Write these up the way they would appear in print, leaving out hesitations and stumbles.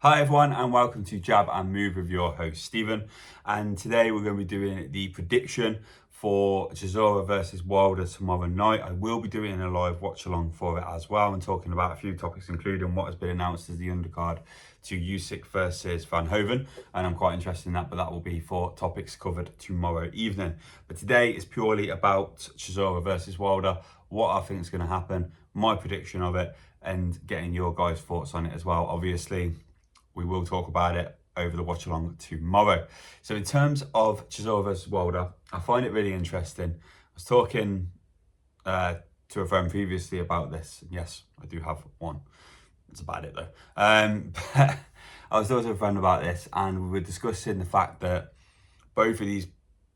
Hi everyone and welcome to Jab and Move with your host Stephen, and today we're going to be doing the prediction for Chisora versus Wilder tomorrow night. I will be doing a live watch along for it as well and talking about a few topics including what has been announced as the undercard to Usyk versus Van Hoven, and I'm quite interested in that, but that will be for topics covered tomorrow evening. But today is purely about Chisora versus Wilder, what I think is going to happen, my prediction of it, and getting your guys' thoughts on it as well. Obviously we will talk about it over the watch along tomorrow. So in terms of Chisora versus Wilder, I find it really interesting. I was talking to a friend previously about this. Yes, I do have one. That's about it though. But I was talking to a friend about this and we were discussing the fact that both of these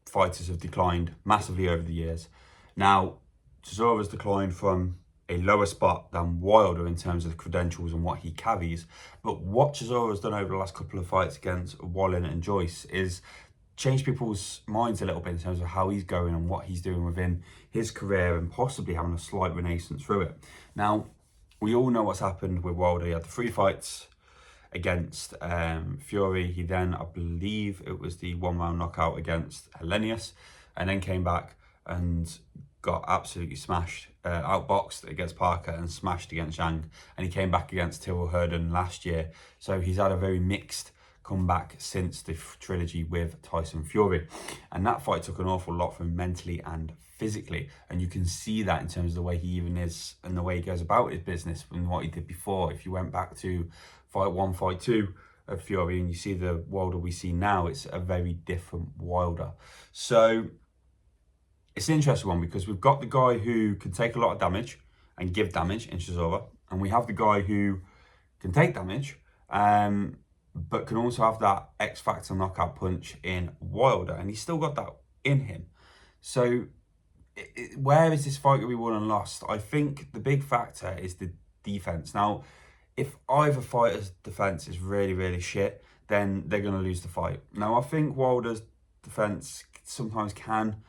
fighters have declined massively over the years. Now, Chisora's declined from a lower spot than Wilder in terms of the credentials and what he carries. But what Chisora has done over the last couple of fights against Wallin and Joyce is change people's minds a little bit in terms of how he's going and what he's doing within his career and possibly having a slight renaissance through it. Now, we all know what's happened with Wilder. He had the 3 fights against Fury. He then, I believe it was the 1-round knockout against Hellenius, and then came back and got absolutely smashed, outboxed against Parker and smashed against Zhang, and he came back against Tyrrell Herndon last year. So he's had a very mixed comeback since the trilogy with Tyson Fury, and that fight took an awful lot from him mentally and physically, and you can see that in terms of the way he even is and the way he goes about his business and what he did before. If you went back to fight 1, fight 2 of Fury and you see the Wilder we see now, it's a very different Wilder. So it's an interesting one because we've got the guy who can take a lot of damage and give damage in Chisora, and we have the guy who can take damage but can also have that X-factor knockout punch in Wilder, and he's still got that in him. So where is this fight going to be won and lost? I think the big factor is the defense. Now, if either fighter's defense is really, really shit, then they're going to lose the fight. Now, I think Wilder's defense sometimes can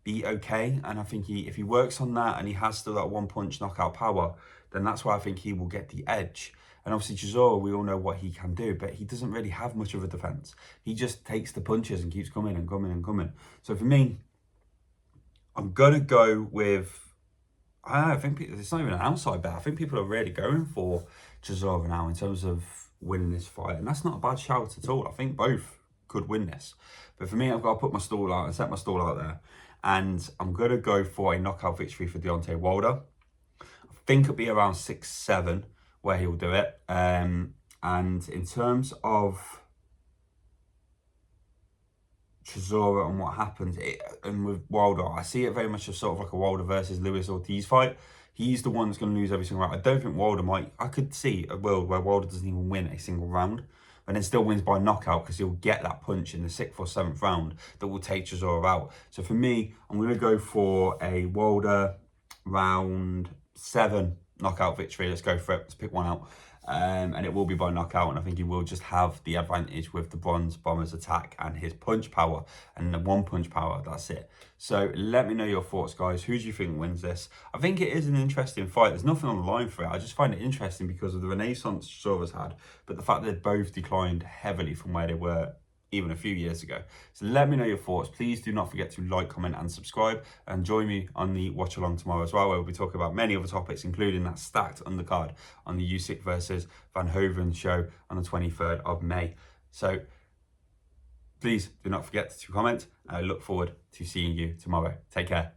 be okay, and I think if he works on that and he has still that 1-punch knockout power, then that's why I think he will get the edge. And obviously Chisora, we all know what he can do, but he doesn't really have much of a defense. He just takes the punches and keeps coming and coming and coming. So for me, I'm gonna go with, I think it's not even an outside bet. I think people are really going for Chisora now in terms of winning this fight, and that's not a bad shout at all. I think both could win this, but for me, I've got to put my stall out and set my stall out there, and I'm gonna go for a knockout victory for Deontay Wilder. I think it'll be around 6-7 where he'll do it. And in terms of Chisora and what happens, and with Wilder, I see it very much as sort of like a Wilder versus Luis Ortiz fight. He's the one that's going to lose every single round. I don't think Wilder might. I could see a world where Wilder doesn't even win a single round, and then still wins by knockout because he'll get that punch in the 6th or 7th round that will take Chisora out. So for me, I'm going to go for a Wilder round 7 knockout victory. Let's go for it. Let's pick one out. And it will be by knockout, and I think he will just have the advantage with the Bronze Bomber's attack and his punch power and the 1-punch power. That's it. So let me know your thoughts, guys. Who do you think wins this? I think it is an interesting fight. There's nothing on the line for it. I just find it interesting because of the renaissance Chisora's had, but the fact that they both declined heavily from where they were even a few years ago. So let me know your thoughts. Please do not forget to like, comment and subscribe, and join me on the watch along tomorrow as well, where we'll be talking about many other topics, including that stacked undercard on the Usyk versus Van Hoven show on the 23rd of May. So please do not forget to comment. I look forward to seeing you tomorrow. Take care.